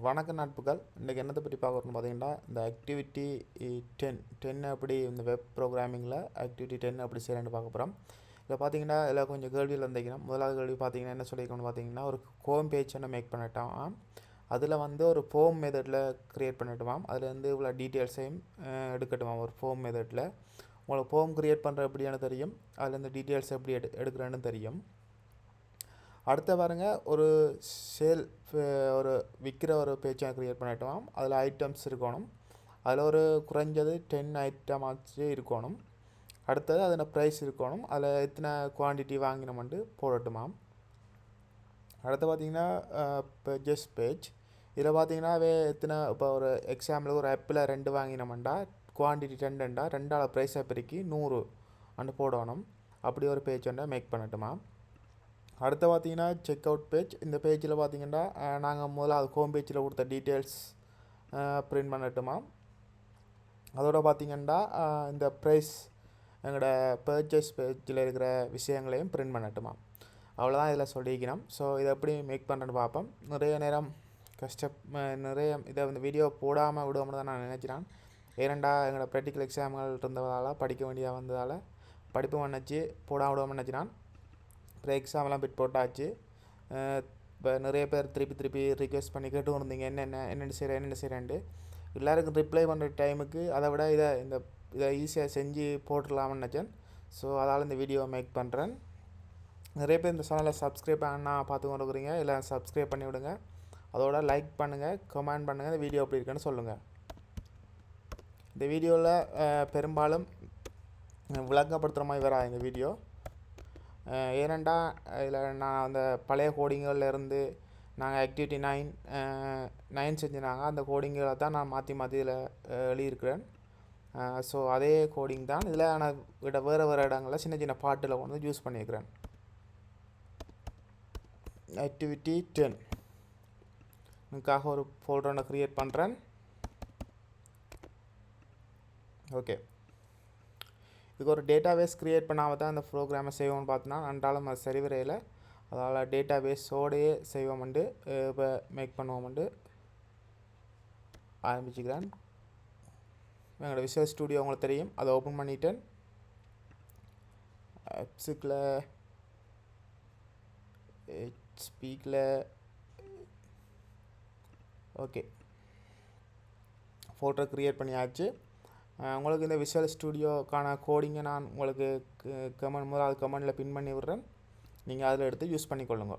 வணக்க நட்புகள். இன்றைக்கி என்னத்தை பற்றி பார்க்குறோன்னு பார்த்தீங்கன்னா, இந்த ஆக்டிவிட்டி 10 அப்படி இந்த வெப் ப்ரோக்ராமிங்கில் ஆக்டிவிட்டி 10 அப்படி செய்யலான்னு பார்க்க போகிறோம். இதில் பார்த்தீங்கன்னா இதில் கொஞ்சம் கேள்வியில் இருந்தீங்கன்னா, முதலாவது கேள்வி பார்த்தீங்கன்னா என்ன சொல்லியிருக்கோன்னு பார்த்தீங்கன்னா, ஒரு ஹோம் பேஜ் ஒன்று மேக் பண்ணிட்டோம். அதில் ஒரு ஃபார்ம் மெத்தடில் க்ரியேட் பண்ணிட்டுமாம். அதில் இவ்வளோ டீட்டெயில்ஸையும் எடுக்கட்டுமாம். ஒரு ஃபார்ம் மெத்தடில் உங்களுக்கு ஃபார்ம் க்ரியேட் பண்ணுற எப்படின்னு தெரியும், அதில் இந்த டீட்டெயில்ஸ் எப்படி எடுக்கிறேன்னு தெரியும். அடுத்த பாருங்க, ஒரு சேல் ஒரு விற்கிற ஒரு பேஜை க்ரியேட் பண்ணிட்டோம். அதில் ஐட்டம்ஸ் இருக்கணும். அதில் ஒரு குறைஞ்சது 10 ஐட்டம் ஆச்சு இருக்கணும். அடுத்தது அதில் ப்ரைஸ் இருக்கணும். அதில் எத்தனை குவான்டிட்டி வாங்கினோம்ட்டு போடட்டுமாம். அடுத்து பார்த்தீங்கன்னா பேஜஸ் பேஜ். இதில் பார்த்தீங்கன்னா எத்தனை இப்போ ஒரு எக்ஸாம்பிளுக்கு ஒரு ஆப்பில் 2 வாங்கினோம்டா குவான்டிட்டி 2 2ஆல் ப்ரைஸை பெருக்கி 100 அண்டு போடணும். அப்படி ஒரு பேஜ் ஒன்றை மேக் பண்ணட்டுமா. அடுத்து பார்த்தீங்கன்னா செக் அவுட் பேஜ். இந்த பேஜில் பார்த்தீங்கன்னா நாங்கள் முதல்ல அது ஹோம் பேஜில் கொடுத்த டீட்டெயில்ஸ் பிரிண்ட் பண்ணட்டுமா. அதோட பார்த்தீங்கன்னா இந்த ப்ரைஸ் எங்களோட பர்ச்சேஸ் பேஜில் இருக்கிற விஷயங்களையும் பிரிண்ட் பண்ணட்டுமா. அவ்வளோதான் இதில் சொல்லிக்கணும். ஸோ இதை எப்படி மேக் பண்ணுறேன்னு பார்ப்போம். நிறைய நேரம் இதை வீடியோ போடாமல் விடுவோம்னு தான் நான் நினைக்கிறேன். ஏனெண்டா எங்களோட ப்ராக்டிக்கல் எக்ஸாம்கள் இருந்ததால் படிக்க வேண்டியதாக வந்ததால் படிப்பு நினச்சி போடாமல் விடுவோம்னு நினச்சினான். அப்புறம் எக்ஸாம்லாம் பிட் போட்டாச்சு. இப்போ நிறைய பேர் திருப்பி ரிக்வெஸ்ட் பண்ணி கேட்டு இருந்தீங்க என்னென்னு செய்கிறேன்ட்டு. எல்லாருக்கும் ரிப்ளை பண்ணுற டைமுக்கு அதை விட இதை ஈஸியாக செஞ்சு போட்டுடலாம்னு நினச்சேன். ஸோ அதால் இந்த வீடியோவை மேக் பண்ணுறேன். நிறைய பேர் இந்த சேனலை சப்ஸ்கிரைப் பண்ணா பார்த்து கொண்டு இருக்கிறீங்க. இல்லை சப்ஸ்கிரைப் பண்ணி விடுங்க. அதோட லைக் பண்ணுங்கள், கமெண்ட் பண்ணுங்கள், இந்த வீடியோ எப்படி இருக்குன்னு சொல்லுங்கள். இந்த வீடியோவில் பெரும்பாலும் விளங்கப்படுத்துகிற மாதிரி வராது இந்த வீடியோ. ஏனெண்டா இதில் நான் அந்த பழைய கோடிங்கள்லேருந்து நாங்கள் ஆக்டிவிட்டி 9 செஞ்சுனாங்க. அந்த கோடிங்களை தான் நான் மாற்றி இதில் எழுதியிருக்கிறேன். ஸோ அதே கோடிங் தான் இதில் நான் வேறு இடங்களில் சின்ன பாட்டில் கொண்டு யூஸ் பண்ணியிருக்கிறேன். ஆக்டிவிட்டி 10 இதுக்காக ஒரு ஃபோல்டர் ஒன்று க்ரியேட் பண்ணுறேன். ஓகே, இதுக்கு ஒரு டேட்டாபேஸ் க்ரியேட் பண்ணாமல் தான் இந்த ப்ரோக்ராமை செய்வோம்னு பார்த்தோன்னா அன்றாலும் அது சரி வரையில். அதால் டேட்டாபேஸோடையே செய்வோம்ண்டு இப்போ மேக் பண்ணுவோம்ண்டு ஆரம்பிச்சுக்கிறேன். எங்களோட விஷுவல் ஸ்டுடியோ உங்களுக்கு தெரியும், அதை ஓப்பன் பண்ணிட்டேன். ஆப்ஸுக்கில் ஹெச்பிக்கில் ஓகே ஃபோல்டர் க்ரியேட் பண்ணியாச்சு. உங்களுக்கு இந்த விஷுவல் ஸ்டுடியோக்கான கோடிங்கை நான் உங்களுக்கு முதலாவது கமெண்டில் பின் பண்ணி விடுறேன். நீங்கள் அதில் எடுத்து யூஸ் பண்ணிக்கொள்ளுங்க.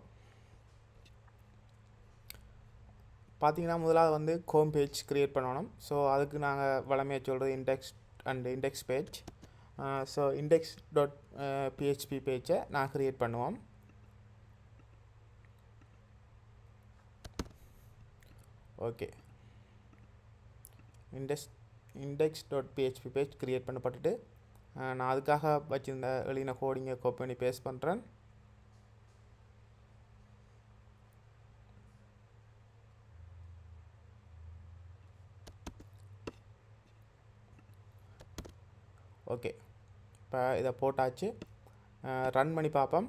பார்த்தீங்கன்னா முதலாவது ஹோம் பேஜ் க்ரியேட் பண்ணணும். ஸோ அதுக்கு நாங்கள் வளமையாக சொல்கிறது இண்டெக்ஸ் பேஜ். ஸோ index.php பேஜை நான் க்ரியேட் பண்ணுவோம். ஓகே, index.php பேஜ் க்ரியேட் பண்ணப்பட்டுட்டு நான் அதுக்காக வச்சுருந்த எழுதின கோடிங்கை காப்பி பண்ணி பேஸ்ட் பண்ணுறேன். ஓகே, இப்போ இதை போட்டாச்சு. ரன் பண்ணி பார்ப்போம்.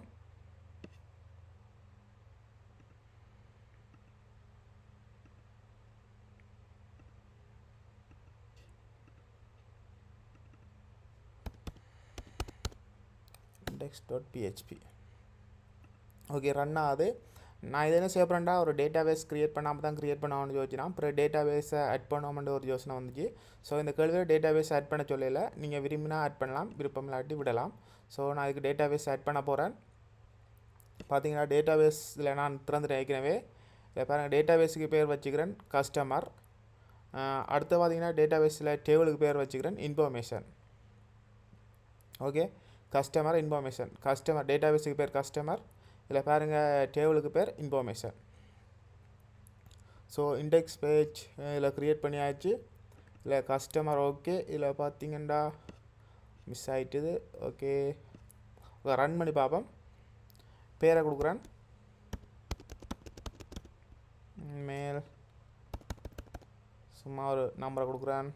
index.php ஓகே, ரன் ஆகுது. நான் இதை என்ன செய்ய போகிறேன்டா, ஒரு டேட்டாபேஸ் க்ரியேட் பண்ணாமல் தான் க்ரியேட் பண்ணாமல் யோசிச்சுனா அப்புறம் டேட்டாபேஸை ஆட் பண்ணோம்ன்ற ஒரு யோசனை வந்துச்சு. ஸோ இந்த கேள்வியில் டேட்டாபேஸ் ஆட் பண்ண சொல்லல. நீங்கள் விரும்பினா ஆட் பண்ணலாம், விருப்பம் இல்லாட்டி விடலாம். ஸோ நான் இதுக்கு டேட்டாபேஸ் ஆட் பண்ண போகிறேன். பார்த்தீங்கன்னா டேட்டாபேஸில் நான் திறந்துட்டு ஏற்கனவே இதை பாருங்கள். டேட்டாபேஸுக்கு பேர் வச்சுக்கிறேன் கஸ்டமர். அடுத்து பார்த்தீங்கன்னா டேட்டாபேஸில் டேபிளுக்கு பேர் வச்சுக்கிறேன் information. Okay, customer information. Customer டேட்டாபேஸுக்கு பேர் கஸ்டமர். இதில் பாருங்கள் டேபிளுக்கு பேர் இன்ஃபர்மேஷன். ஸோ இண்டெக்ஸ் பேஜ் இதில் க்ரியேட் பண்ணியாச்சு. இதில் கஸ்டமர் ஓகே. இதில் பார்த்தீங்கன்னா மிஸ் ஆகிட்டுது. ஓகே, ரன் பண்ணி பார்ப்போம். பேரை கொடுக்குறேன் மேல், சும்மா ஒரு நம்பரை கொடுக்குறேன்.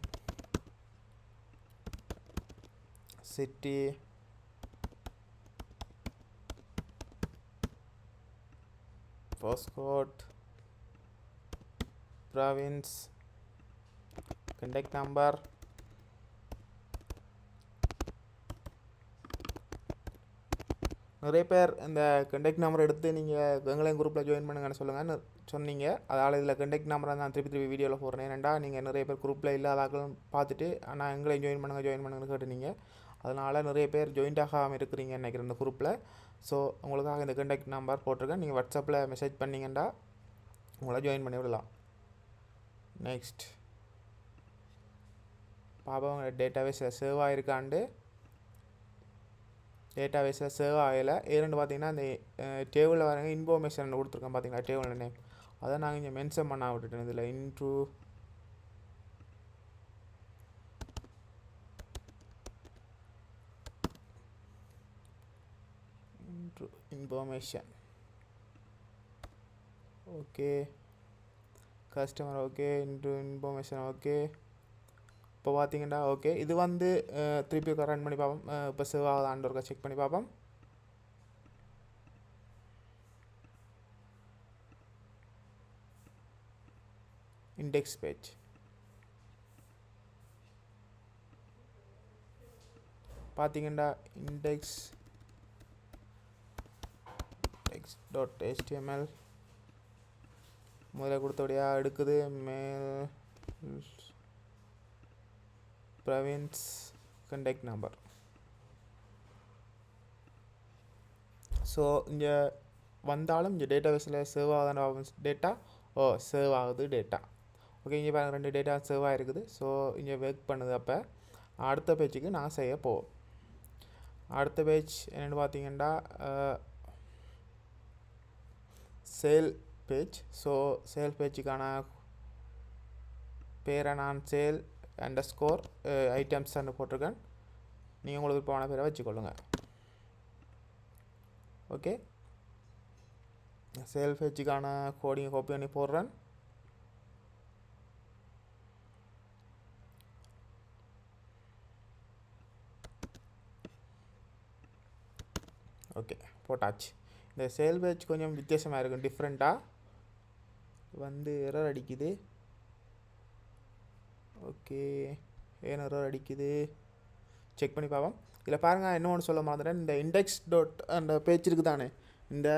City, Postal Code, province contact number நிறைய பேர் இந்த கண்டெக்ட் நம்பர் எடுத்து நீங்கள் எங்களையும் குரூப்பில் ஜாயின் பண்ணுங்கன்னு சொல்லுங்கன்னு சொன்னீங்க. அதனால் இதில் கண்டெக்ட் நம்பரை நான் திருப்பி வீடியோவில் போடுறேன். ஏன்டா நீங்கள் நிறைய பேர் குரூப்பில் இல்லாதாக்களும் பார்த்துட்டு ஆனால் எங்களையும் ஜாயின் பண்ணுங்கன்னு கேட்டுனீங்க. அதனால் நிறைய பேர் ஜாயின்ட் ஆகாமல் இருக்கிறீங்க நினைக்கிறேன் இந்த குரூப்பில். ஸோ உங்களுக்காக இந்த கண்டெக்ட் நம்பர் போட்டிருக்கேன். நீங்கள் வாட்ஸ்அப்பில் மெசேஜ் பண்ணிங்கன்னா உங்களை ஜாயின் பண்ணி விடலாம். நெக்ஸ்ட் பாப்பா உங்களோட டேட்டாபேஸில் சேவ் ஆகிருக்காண்டு. டேட்டாபேஸில் சேவ் ஆகலை. ஏன்னு பார்த்தீங்கன்னா இந்த டேபிளில் வரங்க இன்ஃபர்மேஷன் கொடுத்துருக்கேன் பார்த்தீங்களா, டேபிள் நேம் அதை நாங்கள் இங்கே மென்ஷன் பண்ண விட்டுட்டேன். இதில் into information okay, customer okay, into information okay. இப்போ பார்த்தீங்கன்னா ஓகே, இது வந்து திருப்பி ரன் பண்ணி பார்ப்போம். இப்போ சேவ் ஆகுதான்னு ஒருக்கா செக் பண்ணி பார்ப்போம். இண்டெக்ஸ் பேஜ் பார்த்தீங்கன்னா index.html முதல்ல கொடுத்தபடியாக எடுக்குது. மேல் province contact number. ஸோ இங்கே வந்தாலும் இங்கே டேட்டாபேஸில் சேவ் ஆகுது டேட்டா. சேவ் ஆகுது டேட்டா. ஓகே, இங்கே பாருங்கள் 2 டேட்டா சேவ் ஆகிருக்குது. ஸோ இங்கே ஒர்க் பண்ணுது. அப்போ அடுத்த பேஜுக்கு நான் செய்ய போவோம். அடுத்த பேஜ் என்னென்னு பார்த்தீங்கன்னா சேல் பேஜ். ஸோ சேல் பேஜுக்கான பேரை நான் சேல் _ ஐட்டம்ஸ்ன்னு போட்டிருக்கேன். நீங்கள் உங்களுக்கு போன பேரை வச்சுக்கொள்ளுங்க. ஓகே, சேல் பேஜுக்கான கோடிங்கை காப்பி பண்ணி போடுறேன். ஓகே, போட்டாச்சு. இந்த சேல் பேஜ் கொஞ்சம் வித்தியாசமாக இருக்கும், டிஃப்ரெண்ட்டாக வந்து எரர் அடிக்குது. ஓகே, ஏன் எரர் அடிக்குது செக் பண்ணி பார்ப்போம். இதில் பாருங்கள், இன்னொன்று சொல்ல மாதிரிதான் இந்த இண்டெக்ஸ் டாட் அந்த பேஜ் இருக்குது தானே, இந்த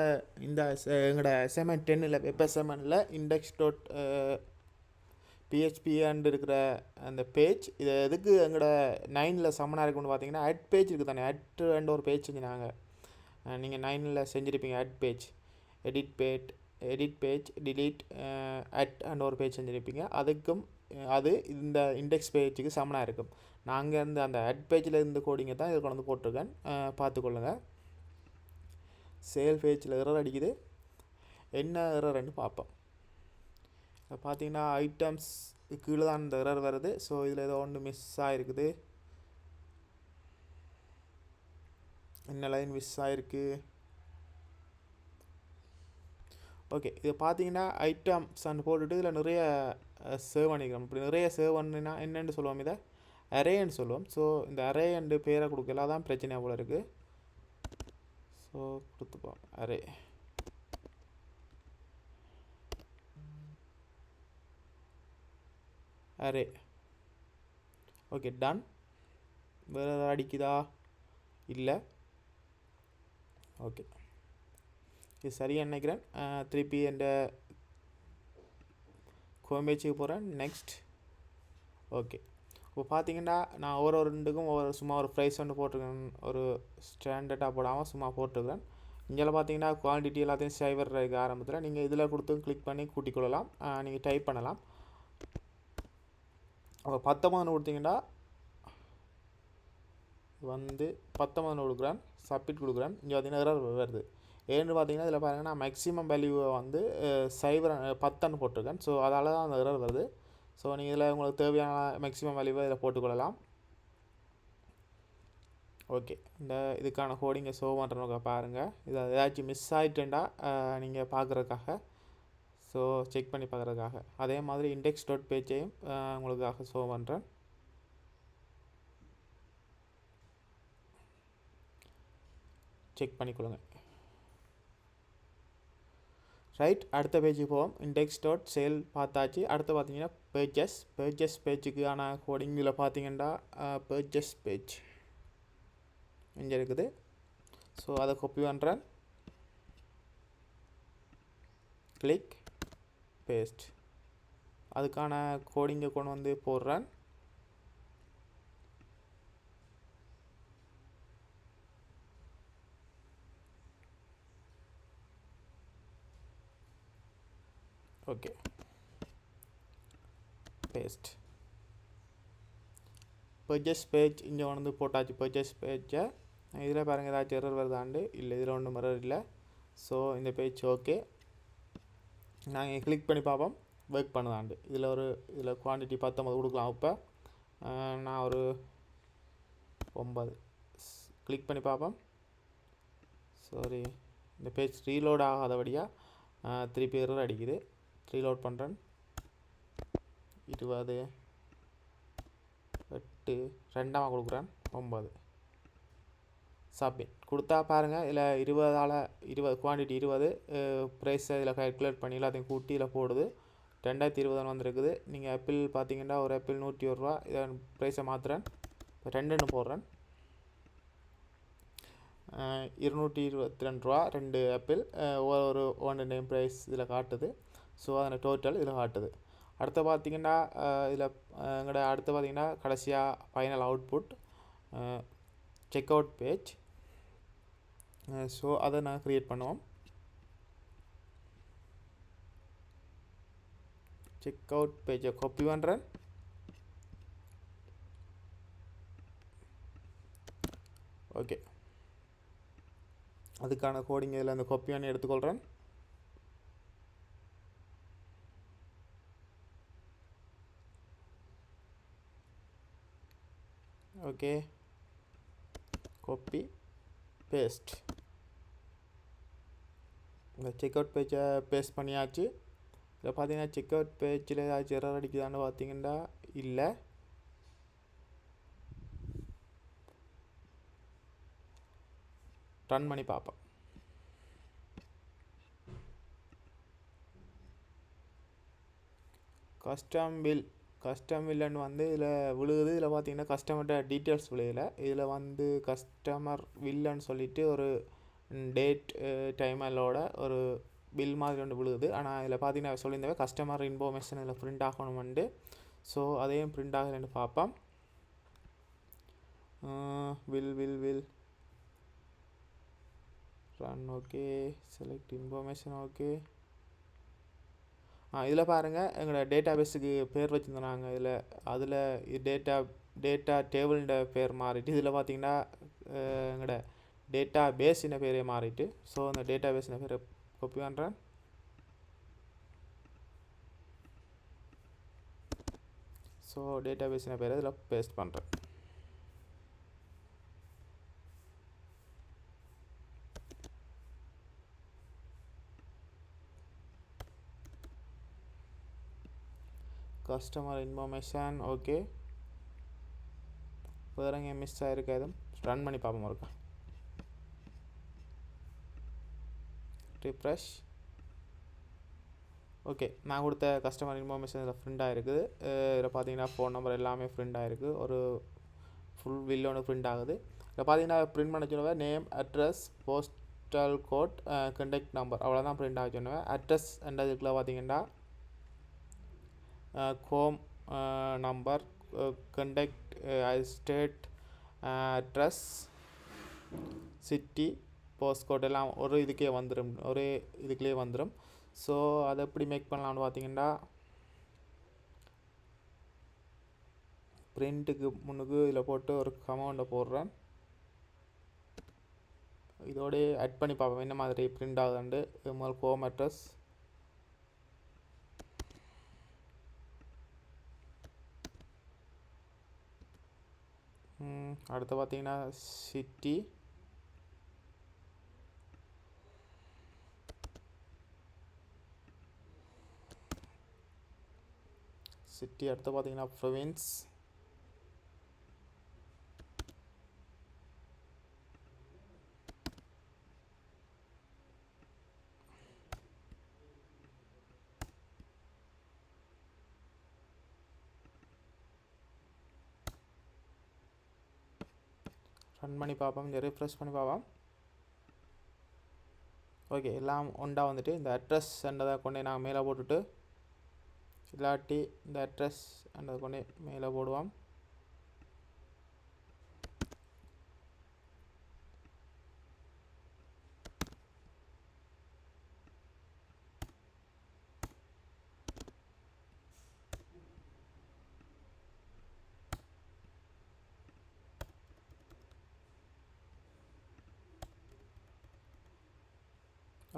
எங்களோட அசைன்மெண்ட் 10 வெப் அசைன்மெண்ட்டில் index.php அண்ட் இருக்கிற அந்த பேஜ். இது எதுக்கு எங்களோட 9 சம்மனாக இருக்குன்னு பார்த்தீங்கன்னா அட் பேஜ் இருக்குது தானே, அண்ட் ஒரு பேஜ் செஞ்சுனாங்க. நீங்கள் 9 செஞ்சுருப்பீங்க add page, edit page delete and ஒரு பேஜ் செஞ்சுருப்பீங்க. அதுக்கும் அது இந்த இண்டெக்ஸ் பேஜுக்கு சமனாக இருக்கும். நாங்கள் இருந்து அந்த அட் பேஜில் இருந்து கோடிங்கை தான் இதில் கொண்டு வந்து போட்டிருக்கேன், பார்த்துக்கொள்ளுங்க. சேல் பேஜில் எரர் அடிக்குது. என்ன எரர்ன்னு பார்ப்போம். பார்த்தீங்கன்னா ஐட்டம்ஸ் கீழே தான் இந்த எரர் வருது. ஸோ இதில் ஏதோ ஒன்று மிஸ் ஆகிருக்குது. என்ன லைன் மிஸ் ஆகிருக்கு? ஓகே, இது பார்த்தீங்கன்னா ஐட்டம்ஸ்ன்னு போட்டுட்டு இதில் நிறைய சேவ் பண்ணிக்கிறோம். இப்படி நிறைய சேவ் பண்ணினா என்னென்னு சொல்லுவோம், இதை அரேன்னு சொல்லுவோம். ஸோ இந்த அரே அண்டு பேரை கொடுக்கல, தான் பிரச்சனை போல் இருக்குது. ஸோ கொடுத்துப்போம் அரே. Okay, done. வேறு ஏதாவது அடிக்குதா? இல்லை. ஓகே, இது சரியாக நினைக்கிறேன். திருப்பி என் கோம்பேஜுக்கு போகிறேன். நெக்ஸ்ட். ஓகே, இப்போ பார்த்தீங்கன்னா நான் ஒவ்வொரு ரெண்டுக்கும் சும்மா ஒரு ப்ரைஸ் ஒன்று போட்டிருக்கேன். ஒரு ஸ்டாண்டர்டாக போடாமல் சும்மா போட்டிருக்கிறேன். இங்கே பார்த்தீங்கன்னா குவான்டிட்டி எல்லாத்தையும் சைவர் இருக்க ஆரம்பத்தில் நீங்கள் இதில் கொடுத்து கிளிக் பண்ணி கூட்டிக் கொள்ளலாம். நீங்கள் டைப் பண்ணலாம். அப்போ 19 கொடுத்தீங்கன்னா வந்து 19 கொடுக்குறேன், சப்மிட் கொடுக்குறேன். இங்கே பார்த்தீங்கன்னா எரர் வருது. ஏன்னு பார்த்தீங்கன்னா இதில் பாருங்கள், நான் மேக்ஸிமம் வேல்யூவை வந்து 10 போட்டிருக்கேன். ஸோ அதால் தான் அந்த எரர் வருது. ஸோ நீங்கள் இதில் உங்களுக்கு தேவையான மேக்ஸிமம் வேல்யூவை இதில் போட்டுக்கொள்ளலாம். ஓகே, இந்த இதுக்கான கோடிங்கை ஷோ பண்ணுறவங்க பாருங்கள். இது ஏதாச்சும் மிஸ் ஆகிட்டேன்டா நீங்கள் பார்க்குறதுக்காக, ஸோ செக் பண்ணி பார்க்குறதுக்காக. அதே மாதிரி index.phpயையும் உங்களுக்காக ஷோ பண்ணுறேன். செக் பண்ணிக்கொள்ளுங்க. ரைட், அடுத்த பேஜுக்கு போவோம். இண்டெக்ஸ் டாட் சேல் பார்த்தாச்சு. அடுத்து பார்த்தீங்கன்னா பேஜஸ் பேஜுக்கான கோடிங் இதில் பார்த்தீங்கன்னா பேஜஸ் பேஜ் இங்கே இருக்குது. ஸோ அதை காப்பி பண்ணுறேன், கிளிக் பேஸ்ட், அதுக்கான கோடிங்கை கொண்டு வந்து போடுறேன். Okay, paste. பர்ச்சேஸ் பேஜ் இங்கே வந்து போட்டாச்சு. பர்ச்சேஸ் பேஜை இதில் பாருங்கள் ஏதாச்சும் எரர் வருதாண்டு. இல்லை, இதில் ஒன்றும் எரர் இல்லை. ஸோ இந்த பேஜ் ஓகே. நாங்கள் கிளிக் பண்ணி பார்ப்போம் ஒர்க் பண்ணுதாண்டு. இதில் குவான்டிட்டி 19 கொடுக்கலாம். இப்போ நான் ஒரு 9 கிளிக் பண்ணி பார்ப்போம். சாரி, இந்த பேஜ் ரீலோட் ஆகாதபடியாக திருப்பி எரர் அடிக்குது. ரீலோட் பண்ணுறேன். 20 8 2 கொடுக்குறேன். 9 சப்மிட் கொடுத்தா பாருங்கள். இதில் 20 குவான்டிட்டி 20 ப்ரைஸை இதில் கால்குலேட் பண்ணி எல்லாத்தையும் கூட்டி இதில் போடுது. 2020 வந்திருக்குது. நீங்கள் ஆப்பிள் பார்த்தீங்கன்னா ஒரு ஆப்பிள் 101 ரூபா. இதை ப்ரைஸை மாற்றுறேன். இப்போ 2 போடுறேன். 222 ரூபா 2 ஆப்பிள். ஒரு 1 நேம் ப்ரைஸ் இதில் காட்டுது. ஸோ அதில் டோட்டல் இதில் காட்டுது. அடுத்து பார்த்தீங்கன்னா இதில் அடுத்து பார்த்தீங்கன்னா கடைசியாக final output check out page. So அதை நான் க்ரியேட் பண்ணுவோம். செக் அவுட் பேஜை காப்பி பண்ணுறேன். ஓகே, அதுக்கான கோடிங் இதில் அந்த காப்பி பண்ணி எடுத்துக்கொள்கிறேன். Okay, copy paste. இந்த செக் அவுட் பேஜை பேஸ்ட் பண்ணியாச்சு. இதில் பார்த்தீங்கன்னா செக் அவுட் பேஜில் ஏதாச்சும் எரர் அடிக்குதான்னு பார்த்தீங்கன்னா இல்லை. ரன் பண்ணி பார்ப்போம். கஸ்டம் பில்லுன்னு வந்து இதில் விழுகுது. இதில் பார்த்தீங்கன்னா கஸ்டமர்கிட்ட டீட்டெயில்ஸ் விழுகலை. இதில் வந்து கஸ்டமர் பில்லுன்னு சொல்லிட்டு ஒரு டேட் டைமலோட ஒரு பில் மாதிரி ஒன்று விழுகுது. ஆனால் இதில் பார்த்தீங்கன்னா சொல்லியிருந்தவே கஸ்டமர் இன்ஃபர்மேஷன் இதில் பிரிண்ட் ஆகணுமெண்டு. ஸோ அதையும் பிரிண்ட் ஆகலைன்னு பார்ப்போம். Will run. Okay, select information. Okay, இதில் பாருங்கள் எங்களோட டேட்டா பேஸுக்கு பேர் வச்சுருந்தாங்க. அதில் டேட்டா டேபிள்ன்ற பேர் மாறிட்டு இதில் பார்த்தீங்கன்னா எங்களோட டேட்டா பேஸின பேரே மாறிட்டு. ஸோ அந்த டேட்டா பேஸின பேரை காப்பி பண்ணுறேன். ஸோ டேட்டா பேஸின பேரை இதில் பேஸ்ட் பண்ணுறேன். Customer information. ஓகே, வேறு எங்கே மிஸ் ஆகிருக்காது. ரன் பண்ணி பார்ப்போம் இருக்கா. ரிஃப்ரெஷ். ஓகே, நான் கொடுத்த கஸ்டமர் இன்ஃபர்மேஷன் இதில் பிரிண்ட் ஆகிருக்குது. இதில் பார்த்தீங்கன்னா ஃபோன் நம்பர் எல்லாமே பிரிண்ட் ஆகிருக்கு. ஒரு ஃபுல் பில் ஒன்று பிரிண்ட் ஆகுது. இதில் பார்த்தீங்கன்னா பிரிண்ட் பண்ண சொன்னவன் name, address, postal code, contact number அவ்வளோதான் பிரிண்ட் ஆக சொன்னவன். அட்ரஸ் என்றதுக்குள்ள பார்த்தீங்கன்னா home number, contact, state, address, city, post code எல்லாம் ஒரே இதுக்குள்ளே வந்துடும். ஸோ அதை எப்படி மேக் பண்ணலாம்னு பார்த்தீங்கன்னா பிரிண்ட்டுக்கு முன்னுக்கு இதில் போட்டு ஒரு கமெண்டை போடுறேன். இதோடய ஆட் பண்ணி பார்ப்போம் என்ன மாதிரி பிரிண்ட் ஆகுதுண்டு. முதல் ஹோம் அட்ரஸ், அடுத்து பார்த்தீங்கன்னா சிட்டி, அடுத்து பார்த்தீங்கன்னா ப்ரொவின்ஸ், ரன் பண்ணி பார்ப்போம், இந்த ரிஃப்ரெஷ் பண்ணி பார்ப்போம். ஓகே, எல்லாம் ஒன்றா வந்துட்டு இந்த அட்ரஸ் என்றதை கொண்டே நாங்கள் மேலே போட்டுட்டு இல்லாட்டி இந்த அட்ரஸ் என்றதை கொண்டே மேலே போடுவோம்.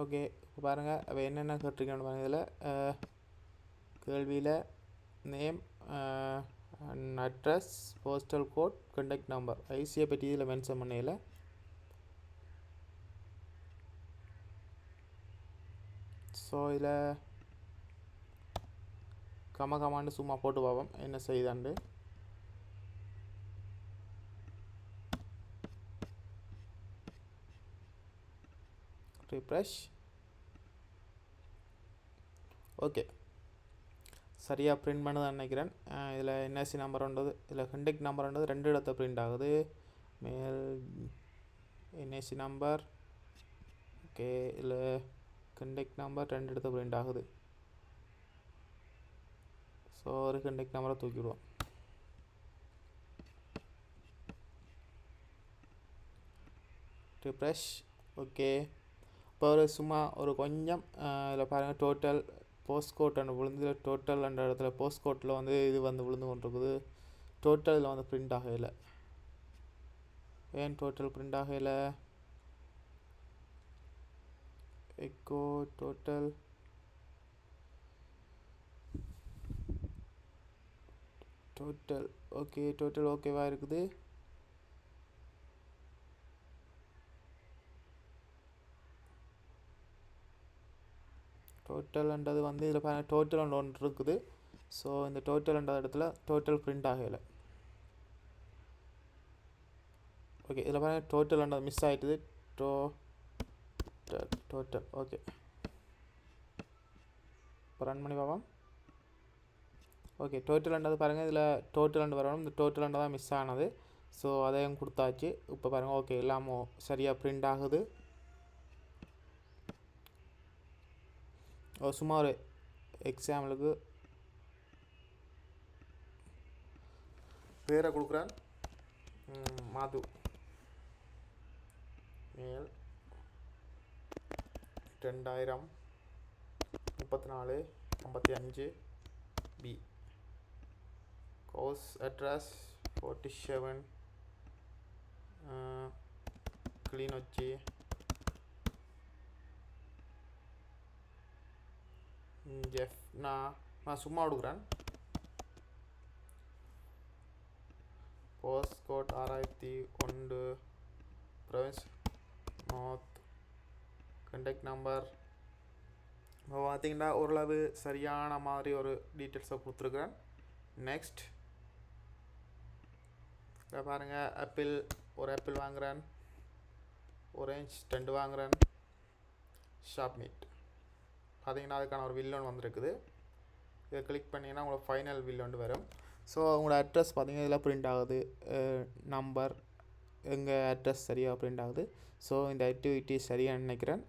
ஓகே, இப்போ பாருங்கள் அவள் என்னென்ன கேட்டிருக்கேன்னு பாருங்கள். இதில் கேள்வியில் name, address, postal code, contact number, ஐசியை பற்றி இதில் மென்ஷன் பண்ணல. ஸோ இதில் கமாண்டு சும்மா போட்டு பார்ப்போம் என்ன செய்தாண்டு. ரிஃப்ரெஷ். ஓகே, சரியாக பிரிண்ட் பண்ணதான் நினைக்கிறேன். இதில் என்ஐசி நம்பர்ன்றது, இதில் கான்டாக்ட் நம்பர்ன்றது 2 இடத்த பிரிண்ட் ஆகுது. மேல் என்ஐசி நம்பர். ஓகே, இதில் கான்டாக்ட் நம்பர் 2 இடத்த பிரிண்ட் ஆகுது. ஸோ ஒரு கான்டாக்ட் நம்பரை தூக்கிவிடுவோம். ரிஃப்ரெஷ். ஓகே, இப்போ ஒரு சும்மா ஒரு கொஞ்சம் இதில் பாருங்கள் டோட்டல் போஸ்ட் கோட் அண்ட் விழுந்து டோட்டல் என்ற இடத்துல போஸ்ட் கோட்டில் வந்து இது வந்து விழுந்து கொண்டிருக்குது. டோட்டலில் வந்து பிரிண்ட் ஆகலை. ஏன் டோட்டல் பிரிண்ட் ஆகலை? Echo total. Total okay, total ஓகேவா இருக்குது. டோட்டல்ன்றது வந்து இதில் பாருங்கள் டோட்டல் ஒன்று இருக்குது. ஸோ இந்த டோட்டல்ன்ற இடத்துல டோட்டல் பிரிண்ட் ஆகலை. ஓகே, இதில் பாருங்கள் டோட்டல்ன்றது மிஸ் ஆகிட்டுது. டோட்டல் ஓகே, இப்போ ரன் பண்ணி பார்ப்போம். ஓகே, டோட்டல்ன்றது பாருங்கள் இதில் டோட்டல்ண்டு வரணும். இந்த டோட்டல்ண்டு தான் மிஸ் ஆனது. ஸோ அதையும் கொடுத்தாச்சு. இப்போ பாருங்கள் ஓகே, எல்லாமே சரியாக பிரிண்ட் ஆகுது. சும்மா ஒரு எக்ஸாம்பிளுக்கு பேரை கொடுக்குறேன். மாது மேல் 2000 34 55 பி. House address 47 Kilinochchi. நான் சும்மா கொடுக்குறேன். Post code 6001 province north. Contact number இப்போ பார்த்தீங்கன்னா ஓரளவு சரியான மாதிரி ஒரு டீட்டெயில்ஸை கொடுத்துருக்குறேன். நெக்ஸ்ட் இப்போ பாருங்கள் ஆப்பிள், ஒரு ஆப்பிள் வாங்குகிறேன். ஆரஞ்ச் 2 வாங்குகிறேன். ஷாப்மீட் பார்த்தீங்கன்னா அதுக்கான ஒரு வில் ஒன்று வந்துருக்குது. இதை கிளிக் பண்ணிங்கன்னா உங்களுக்கு ஃபைனல் வில் ஒன்று வரும். ஸோ உங்களோட அட்ரஸ் பார்த்தீங்கன்னா இதில் பிரிண்ட் ஆகுது. நம்பர் எங்கள் அட்ரஸ் சரியாக பிரிண்ட் ஆகுது. ஸோ இந்த ஆக்டிவிட்டி சரியாக நினைக்கிறேன்.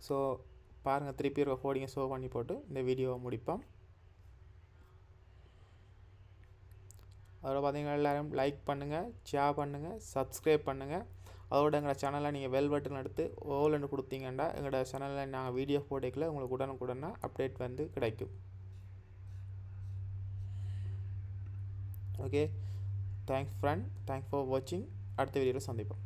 ஸோ பாருங்கள், திருப்பி ஒரு கோடிங்கை ஷோ பண்ணி போட்டு இந்த வீடியோவை முடிப்போம். அதோட பார்த்தீங்கன்னா எல்லோரும் லைக் பண்ணுங்கள், ஷேர் பண்ணுங்கள், சப்ஸ்கிரைப் பண்ணுங்கள். அதோட எங்களோட சேனலில் நீங்கள் பெல் பட்டன் எடுத்து ஓல்னு கொடுத்தீங்கன்னா எங்களோட சேனலில் நாங்கள் வீடியோ போட்டுக்கல உங்களுக்கு உடனுக்குடனே அப்டேட் வந்து கிடைக்கும். Okay, thanks friend, thanks for வாட்சிங். அடுத்த வீடியோவில் சந்திப்போம்.